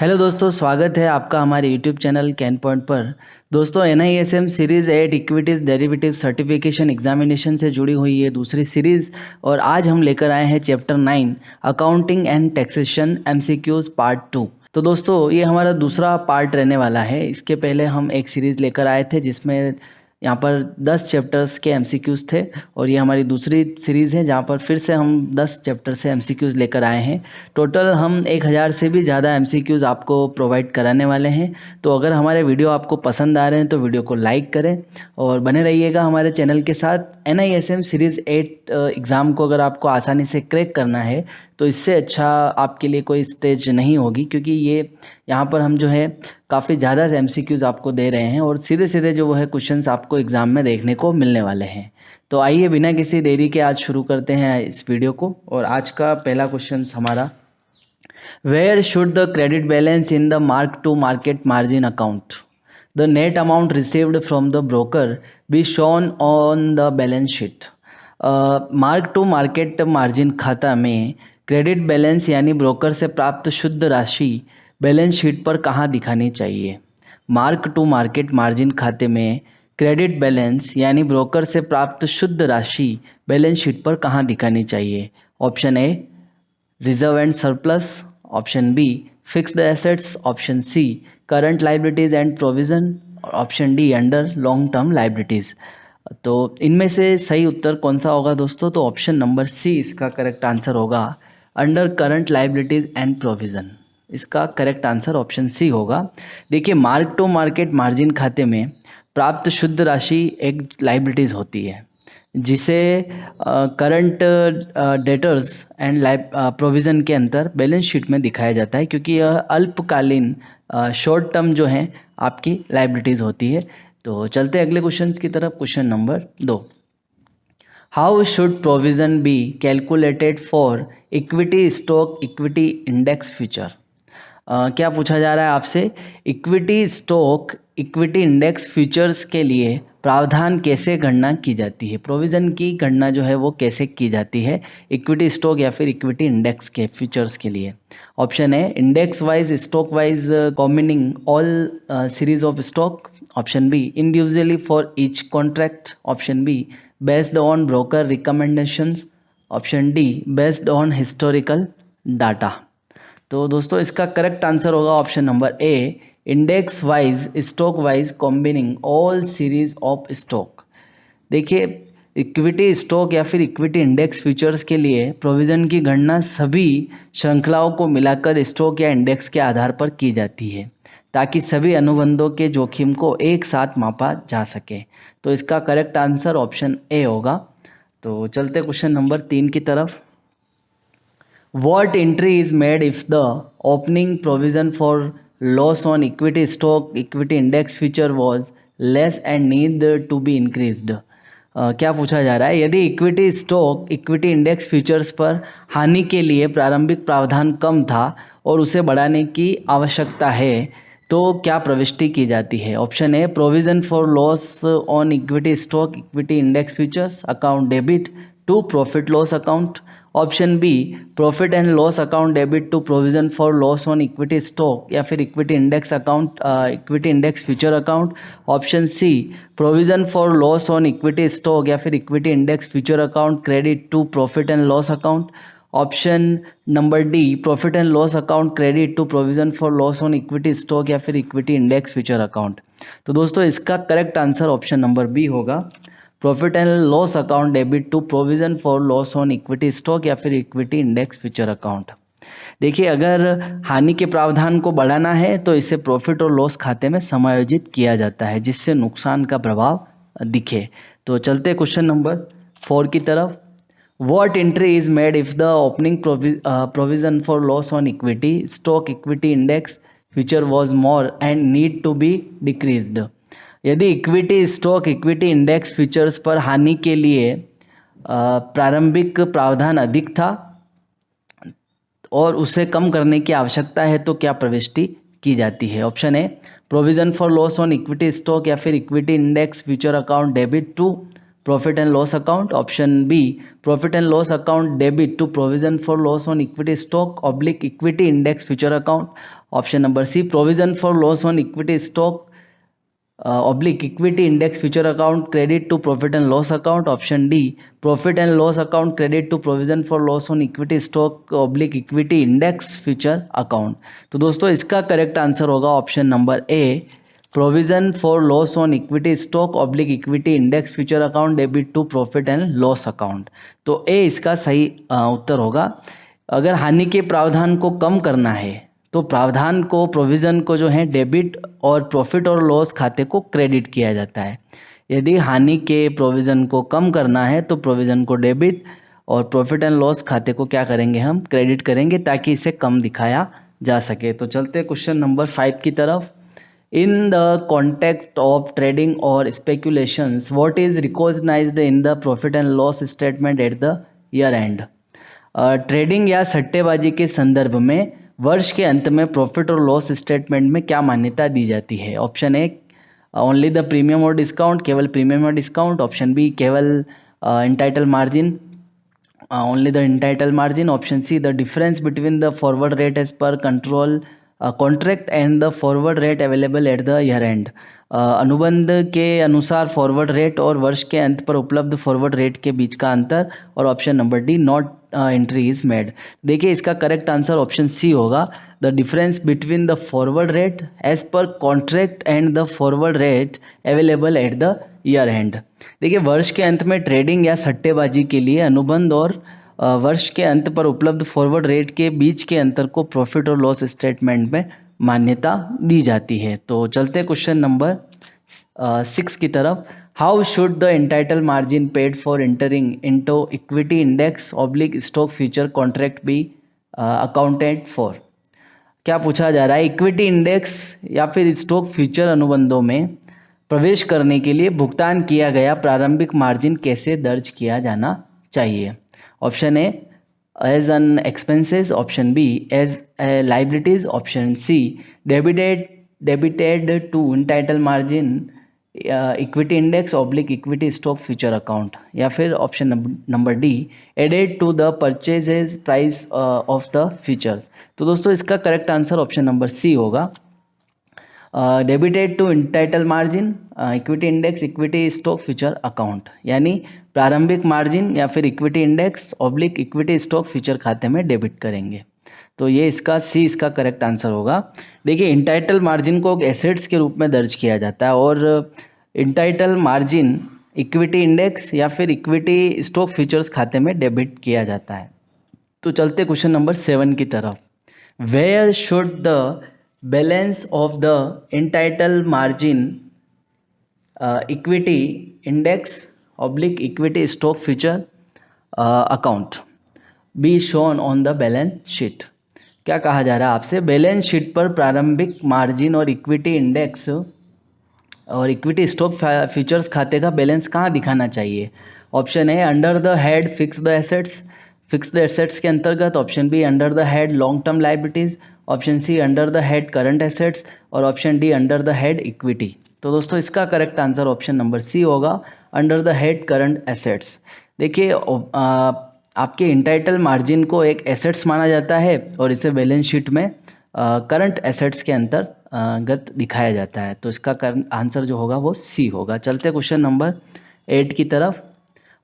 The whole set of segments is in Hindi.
हेलो दोस्तों, स्वागत है आपका हमारे यूट्यूब चैनल कैन पॉइंट पर। दोस्तों, NISM series 8 equities derivative certification examination से जुड़ी हुई ये दूसरी सीरीज़ और आज हम लेकर आए हैं chapter 9 accounting and taxation MCQs part 2। तो दोस्तों, ये हमारा दूसरा पार्ट रहने वाला है। इसके पहले हम एक सीरीज़ लेकर आए थे जिसमें यहाँ पर 10 चैप्टर्स के MCQs थे और ये हमारी दूसरी सीरीज़ है जहाँ पर फिर से हम 10 चैप्टर से MCQs लेकर आए हैं। टोटल हम 1000 से भी ज़्यादा MCQs आपको प्रोवाइड कराने वाले हैं। तो अगर हमारे वीडियो आपको पसंद आ रहे हैं तो वीडियो को लाइक करें और बने रहिएगा हमारे चैनल के साथ। NISM सीरीज़ 8 एग्ज़ाम को अगर आपको आसानी से क्रैक करना है तो इससे अच्छा आपके लिए कोई स्टेज नहीं होगी, क्योंकि ये यहाँ पर हम जो है काफ़ी ज़्यादा MCQs आपको दे रहे हैं और सीधे सीधे जो वो है क्वेश्चंस आपको एग्ज़ाम में देखने को मिलने वाले हैं। तो आइए बिना किसी देरी के आज शुरू करते हैं इस वीडियो को। और आज का पहला क्वेश्चन हमारा, where should the credit balance in the mark to market margin account the net amount received from the broker be shown on the balance sheet. Mark to market margin खाता में क्रेडिट बैलेंस यानी ब्रोकर से प्राप्त शुद्ध राशि बैलेंस शीट पर कहाँ दिखानी चाहिए। मार्क टू मार्केट मार्जिन खाते में क्रेडिट बैलेंस यानी ब्रोकर से प्राप्त शुद्ध राशि बैलेंस शीट पर कहाँ दिखानी चाहिए। Option A reserve and surplus, option B fixed assets, option C current liabilities and provision, option D under long term liabilities. तो इनमें से सही उत्तर कौन सा होगा दोस्तों? तो ऑप्शन नंबर सी इसका करेक्ट आंसर होगा, under current liabilities and provision. इसका करेक्ट आंसर ऑप्शन सी होगा। देखिए, मार्क टू मार्केट मार्जिन खाते में प्राप्त शुद्ध राशि एक लाइबिलिटीज़ होती है जिसे करंट डेटर्स एंड प्रोविज़न के अंतर बैलेंस शीट में दिखाया जाता है, क्योंकि यह अल्पकालीन शॉर्ट टर्म जो है आपकी लाइबिलिटीज़ होती है। तो चलते अगले क्वेश्चन की तरफ। Question number 2, how should provision be calculated for equity stock equity index future. क्या पूछा जा रहा है आपसे? Equity stock equity index futures के लिए प्रावधान कैसे गणना की जाती है, प्रोविज़न की गणना जो है वो कैसे की जाती है इक्विटी स्टॉक या फिर इक्विटी इंडेक्स के फ्यूचर्स के लिए। Option A index wise stock wise combining all series of stock, option B individually for each contract, option B based on broker recommendations, option D based on historical data. तो दोस्तों, इसका करेक्ट आंसर होगा option number A, index wise stock wise combining all series of stock. देखिए, इक्विटी स्टॉक या फिर इक्विटी इंडेक्स फ्यूचर्स के लिए प्रोविज़न की गणना सभी श्रृंखलाओं को मिलाकर स्टॉक या इंडेक्स के आधार पर की जाती है ताकि सभी अनुबंधों के जोखिम को एक साथ मापा जा सके। तो इसका करेक्ट आंसर ऑप्शन ए होगा। तो चलते क्वेश्चन नंबर 3 की तरफ। What entry is made if the opening provision for loss on equity stock equity index future was less and need to be increased? क्या पूछा जा रहा है? यदि equity stock equity index futures पर हानि के लिए प्रारंभिक प्रावधान कम था और उसे बढ़ाने की आवश्यकता है तो क्या प्रविष्टि की जाती है। Option A provision for loss on equity stock equity index futures account debit to profit loss account, option B profit and loss account debit to provision for loss on equity stock या फिर equity index account equity index future account, option C provision for loss on equity stock या फिर equity index future account credit to profit and loss account, option number D profit and loss account credit to provision for loss on equity stock या फिर इक्विटी इंडेक्स फ्यूचर अकाउंट। तो दोस्तों, इसका correct answer option number B होगा, profit and loss account debit to provision for loss on equity stock या फिर इक्विटी इंडेक्स फ्यूचर अकाउंट। देखिए, अगर हानि के प्रावधान को बढ़ाना है तो इसे प्रॉफिट और लॉस खाते में समायोजित किया जाता है जिससे नुकसान का प्रभाव दिखे। तो चलते क्वेश्चन नंबर 4 की तरफ। What entry is made if the opening provision for loss on equity stock equity index future was more and need to be decreased? यदि equity stock equity index futures पर हानि के लिए प्रारंभिक प्रावधान अधिक था और उसे कम करने की आवश्यकता है तो क्या प्रविष्टि की जाती है। Option A provision for loss on equity stock या फिर equity index future account debit to profit and loss account, option B profit and loss account debit to provision for loss on equity stock oblique equity index future account, option number C provision for loss on equity stock oblique equity index future account credit to profit and loss account. Option D profit and loss account credit to provision for loss on equity stock oblique equity index future account. तो दोस्तों इसका करेक्ट आंसर होगा option number A provision for loss on equity stock oblique equity index future account debit to profit and loss account. तो ए इसका सही उत्तर होगा। अगर हानि के प्रावधान को कम करना है तो प्रावधान को प्रोविज़न को जो है डेबिट और प्रॉफिट और लॉस खाते को क्रेडिट किया जाता है। यदि हानि के प्रोविज़न को कम करना है तो प्रोविज़न को डेबिट और प्रॉफिट एंड लॉस खाते को क्या करेंगे हम क्रेडिट करेंगे ताकि इसे कम दिखाया जा सके। तो चलते क्वेश्चन नंबर 5 की तरफ। In the context of trading और speculations what is recognised in the profit and loss statement at the year end. Trading या सट्टेबाजी के संदर्भ में वर्ष के अंत में प्रॉफिट और लॉस स्टेटमेंट में क्या मान्यता दी जाती है। Option A only the premium और डिस्काउंट, केवल प्रीमियम और डिस्काउंट। ऑप्शन बी केवल entitle margin, only the entitle margin. Option C the difference between the forward rate as per control contract and the forward rate available at the year end. अनुबंध के अनुसार फॉरवर्ड रेट और वर्ष के अंत पर उपलब्ध फॉरवर्ड रेट के बीच का अंतर। और option number D not entry is made. देखिए इसका करेक्ट आंसर ऑप्शन सी होगा the difference between the forward rate as per contract and the forward rate available at the year end. देखिए वर्ष के अंत में ट्रेडिंग या सट्टेबाजी के लिए अनुबंध और वर्ष के अंत पर उपलब्ध फॉरवर्ड रेट के बीच के अंतर को प्रॉफिट और लॉस स्टेटमेंट में मान्यता दी जाती है। तो चलते क्वेश्चन नंबर 6 की तरफ। How should the entitle margin paid for entering into equity index oblique stock future contract be accounted for. क्या पूछा जा रहा है, इक्विटी इंडेक्स या फिर स्टॉक फ्यूचर अनुबंधों में प्रवेश करने के लिए भुगतान किया गया प्रारंभिक मार्जिन कैसे दर्ज किया जाना चाहिए। Option A as an expenses, option B as a liabilities, option C debited to initial margin equity index oblique equity stock future account, या फिर option number D added to the purchases price of the futures. तो दोस्तों इसका correct answer option number C होगा debited to initial margin equity index equity stock future account, यानी प्रारंभिक मार्जिन या फिर equity index oblique equity stock future खाते में डेबिट करेंगे। तो ये इसका सी इसका करेक्ट आंसर होगा। देखिए इंटाइटल मार्जिन को एसेट्स के रूप में दर्ज किया जाता है और इंटाइटल मार्जिन इक्विटी इंडेक्स या फिर इक्विटी स्टॉक फ्यूचर्स खाते में डेबिट किया जाता है। तो चलते क्वेश्चन नंबर 7 की तरफ। Where should the balance of the entitle margin equity index oblique equity stock future account be shown on the balance sheet. क्या कहा जा रहा है आपसे, बैलेंस शीट पर प्रारंभिक मार्जिन और इक्विटी इंडेक्स और इक्विटी स्टॉक फ्यूचर्स खाते का बैलेंस कहाँ दिखाना चाहिए। Option A under the head fixed assets, fixed assets के अंतर्गत। Option B under the head long term liabilities, option C under the head current assets और option D under the head equity. तो दोस्तों इसका correct answer option number C होगा under the head current assets. देखिए आपके इंटाइटल मार्जिन को एक एसेट्स माना जाता है और इसे बैलेंस शीट में करंट एसेट्स के अंतर्गत दिखाया जाता है। तो इसका आंसर जो होगा वो सी होगा। चलते क्वेश्चन नंबर 8 की तरफ।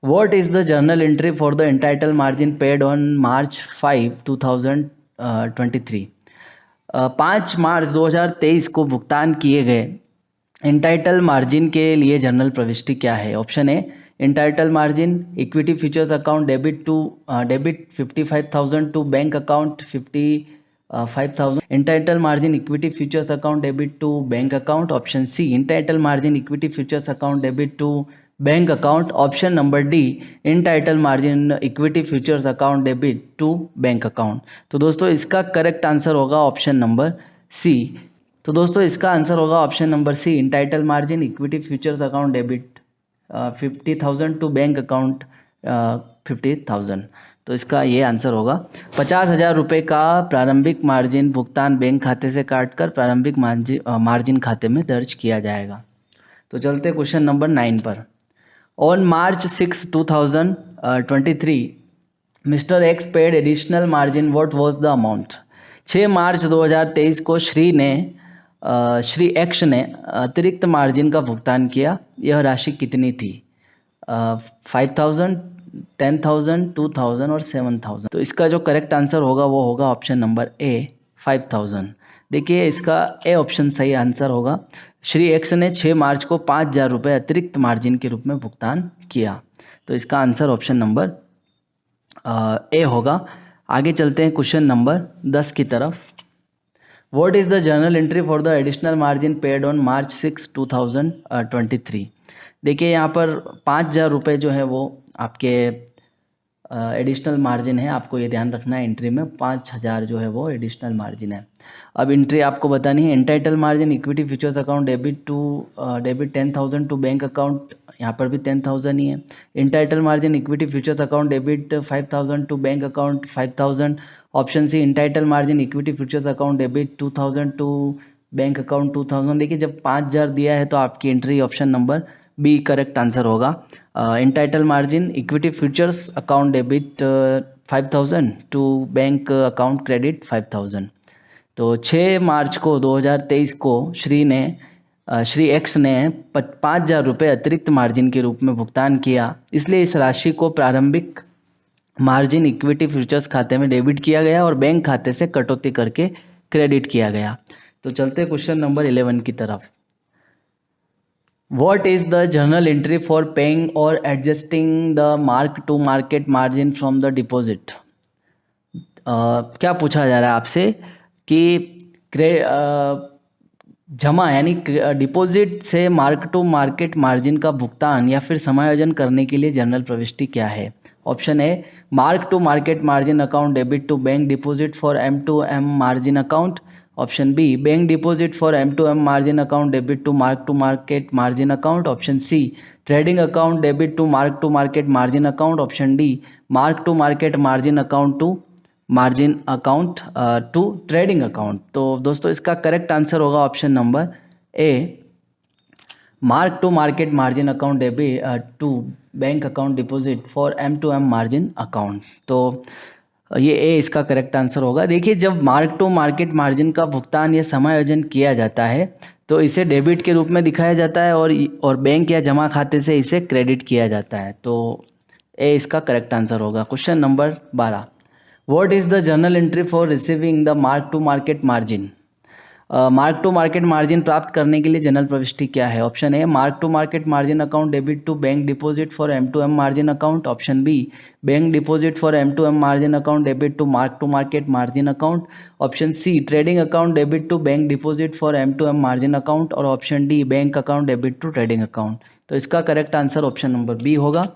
What is the journal entry for the entitle margin paid on March 5, 2023। 5 March 2023 को भुगतान किए गए इंटाइटल मार्जिन के लिए जर्नल प्रविष्टि क्या है। Option A entitle margin equity futures account debit 55,000 to bank account 55,000। Entitle margin equity futures account debit to bank account. Option C entitle margin equity futures account debit to bank account. Option number D entitle margin equity futures account debit to bank account. तो दोस्तों इसका करेक्ट आंसर होगा ऑप्शन नंबर सी। तो दोस्तों इसका आंसर होगा option number C entitle margin equity futures account debit 50,000 to bank account 50,000। तो इसका ये आंसर होगा 50,000 रुपये का प्रारंभिक मार्जिन भुगतान बैंक खाते से काटकर प्रारंभिक मार्जिन खाते में दर्ज किया जाएगा। तो चलते क्वेश्चन नंबर 9 पर। On March 6, 2023 mister x paid additional margin what was the amount. 6 मार्च 2023 को श्री एक्स ने अतिरिक्त मार्जिन का भुगतान किया। यह राशि कितनी थी? 5,000, 10,000, 2,000 और 7,000। तो इसका जो करेक्ट आंसर होगा वो होगा ऑप्शन नंबर ए, 5,000। देखिए इसका ए ऑप्शन सही आंसर होगा। श्री एक्स ने 6 मार्च को 5,000 रुपये अतिरिक्त मार्जिन के रूप में भुगतान किया। तो इसका आंसर ऑप्शन नंबर ए होगा। आगे चलते हैं क्वेश्चन नंबर 10 की तरफ। What is the journal entry for the additional margin paid on March 6, 2023? देखिए यहाँ पर 5,000 रुपये जो है वो आपके एडिशनल मार्जिन है। आपको ये ध्यान रखना है, एंट्री में 5,000 जो है वो एडिशनल मार्जिन है। अब एंट्री आपको बतानी है। Initial margin equity futures account debit 10,000 to bank account, यहाँ पर भी 10,000 ही है। Initial margin equity futures account debit 5,000 to bank account 5,000। Option C initial margin equity futures account debit 2,000 to bank account 2,000। देखिए जब 5,000 दिया है तो आपकी entry option number B correct answer होगा। Initial margin equity futures account debit 5,000 to bank account credit 5,000। तो 6 मार्च को 2023 को श्री एक्स ने 5,000 रुपये अतिरिक्त मार्जिन के रूप में भुगतान किया। इसलिए इस राशि को प्रारंभिक मार्जिन इक्विटी फ्यूचर्स खाते में डेबिट किया गया और बैंक खाते से कटौती करके क्रेडिट किया गया। तो चलते क्वेश्चन नंबर 11 की तरफ। What is the journal entry for paying or adjusting the mark to market margin from the deposit? क्या पूछा जा रहा है आपसे कि जमा यानी डिपॉजिट से मार्क टू मार्केट मार्जिन का भुगतान या फिर समायोजन करने के लिए जर्नल प्रविष्टि क्या है? Option A mark to market margin account debit to bank deposit for M2M margin account. Option B bank deposit for M2M margin account debit to market margin account. Option C trading account debit to market margin account. Option D mark to market margin account to margin account to trading account. तो दोस्तों इसका करेक्ट आंसर होगा option number A, mark to market margin account debit to bank account deposit for M2M margin account. तो ये ए इसका करेक्ट आंसर होगा। देखिए जब मार्क टू मार्केट मार्जिन का भुगतान या समायोजन किया जाता है तो इसे डेबिट के रूप में दिखाया जाता है और बैंक या जमा खाते से इसे क्रेडिट किया जाता है। तो ए इसका करेक्ट आंसर होगा। Question number 12। What is the journal entry for receiving the mark to market margin? Mark to market margin प्राप्त करने के लिए जनरल प्रविष्टि क्या है? Option A mark to market margin account debit to bank deposit for M2M margin account. Option B bank deposit for M2M margin account debit to market margin account. Option C trading account debit to bank deposit for M2M margin account. और option D bank account debit to trading account. तो इसका correct answer option number B होगा,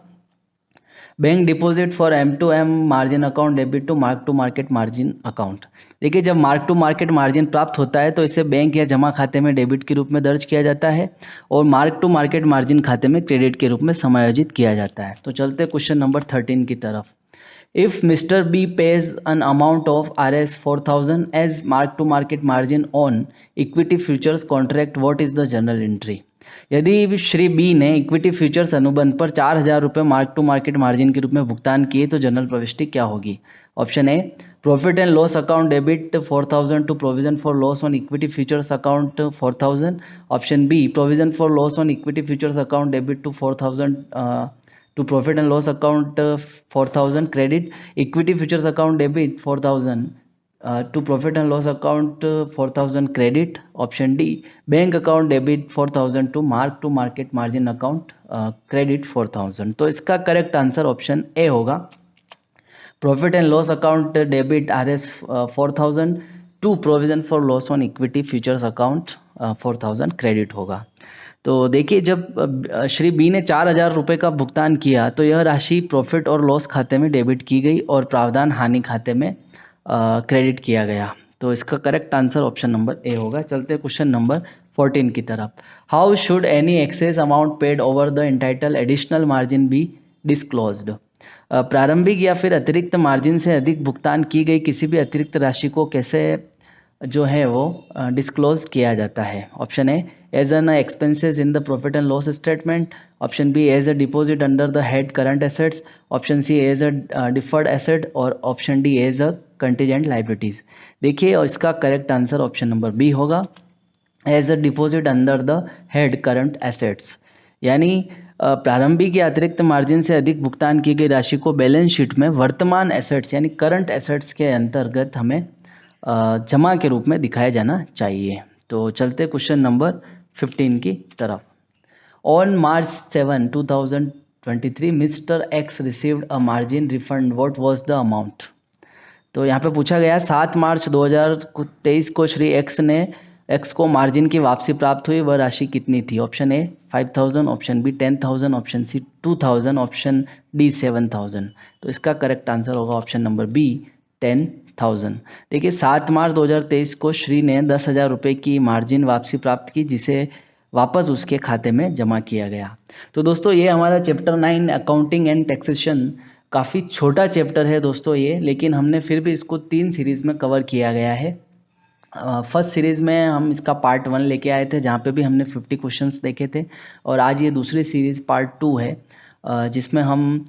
bank deposit for M2M margin account debit to market margin account. देखिए जब मार्क टू मार्केट मार्जिन प्राप्त होता है तो इसे बैंक या जमा खाते में डेबिट के रूप में दर्ज किया जाता है और मार्क टू मार्केट मार्जिन खाते में क्रेडिट के रूप में समायोजित किया जाता है। तो चलते क्वेश्चन नंबर 13 की तरफ। If mister B pays an amount of Rs 4,000 as mark to market margin on equity futures contract, what is the journal entry? यदि श्री बी ने इक्विटी फ्यूचर्स अनुबंध पर 4,000 रुपये मार्क टू मार्केट मार्जिन के रूप में भुगतान किए तो जनरल प्रविष्टि क्या होगी? Option A profit and loss account debit 4,000 to provision for loss on equity futures account 4,000। Option B provision for loss on equity futures account debit to 4,000 to profit and loss account 4,000 credit equity futures account debit 4,000 to profit and loss account 4,000 credit. Option D bank account debit 4,000 to market margin account credit 4,000। तो इसका करेक्ट आंसर ऑप्शन ए होगा, profit and loss account debit Rs 4,000 to provision for loss on equity futures account 4,000 credit होगा। तो देखिए जब श्री बी ने 4,000 रुपये का भुगतान किया तो यह राशि प्रॉफिट और लॉस खाते में डेबिट की गई और प्रावधान हानि खाते में क्रेडिट किया गया। तो इसका correct answer option number A होगा। चलते क्वेश्चन नंबर 14 की तरफ। How should any excess amount paid over the entitle additional margin be disclosed? प्रारंभिक या फिर अतिरिक्त मार्जिन से अधिक भुगतान की गई किसी भी अतिरिक्त राशि को कैसे जो है वो डिस्क्लोज किया जाता है? Option A as an expenses in the profit and loss statement, option B as a deposit under the head current assets, option C as a deferred asset और option D as a contingent liabilities. देखिए और इसका correct answer option number B होगा, as a deposit under the head current assets. यानी प्रारंभिक या अतिरिक्त मार्जिन से अधिक भुगतान की गई राशि को बैलेंस शीट में वर्तमान एसेट्स यानी करंट एसेट्स के अंतर्गत हमें जमा के रूप में दिखाया जाना चाहिए। तो चलते क्वेश्चन नंबर 15 की तरफ। On March 7, 2023 mister x received a margin refund, what was the amount. तो यहाँ पे पूछा गया 7 मार्च 2023 को श्री एक्स को मार्जिन की वापसी प्राप्त हुई, वह राशि कितनी थी। Option A 5,000, option B 10,000, option C 2,000, option D 7,000। तो इसका करेक्ट आंसर होगा ऑप्शन नंबर बी 10,000। देखिए 7 मार्च 2023 को श्री ने 10,000 रुपये की मार्जिन वापसी प्राप्त की, जिसे वापस उसके खाते में जमा किया गया। तो दोस्तों ये हमारा चैप्टर 9 अकाउंटिंग एंड टैक्सेशन काफ़ी छोटा चैप्टर है दोस्तों ये, लेकिन हमने फिर भी इसको 3 सीरीज़ में कवर किया गया है। फर्स्ट सीरीज़ में हम इसका पार्ट 1 लेके आए थे, जहाँ पे भी हमने 50 क्वेश्चंस देखे थे, और आज ये दूसरी सीरीज़ पार्ट 2 है, जिसमें हम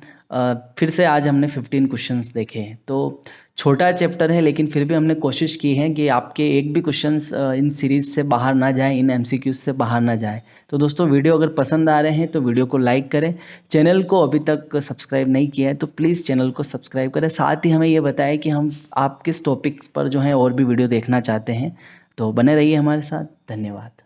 फिर से आज हमने 15 क्वेश्चंस देखे हैं। तो छोटा चैप्टर है, लेकिन फिर भी हमने कोशिश की है कि आपके एक भी क्वेश्चंस इन सीरीज़ से बाहर ना जाए, इन MCQs से बाहर ना जाए। तो दोस्तों वीडियो अगर पसंद आ रहे हैं तो वीडियो को लाइक करें, चैनल को अभी तक सब्सक्राइब नहीं किया है तो प्लीज़ चैनल को सब्सक्राइब करें, साथ ही हमें ये बताएं कि हम आप किस टॉपिक्स पर जो है और भी वीडियो देखना चाहते हैं। तो बने रहिए हमारे साथ। धन्यवाद।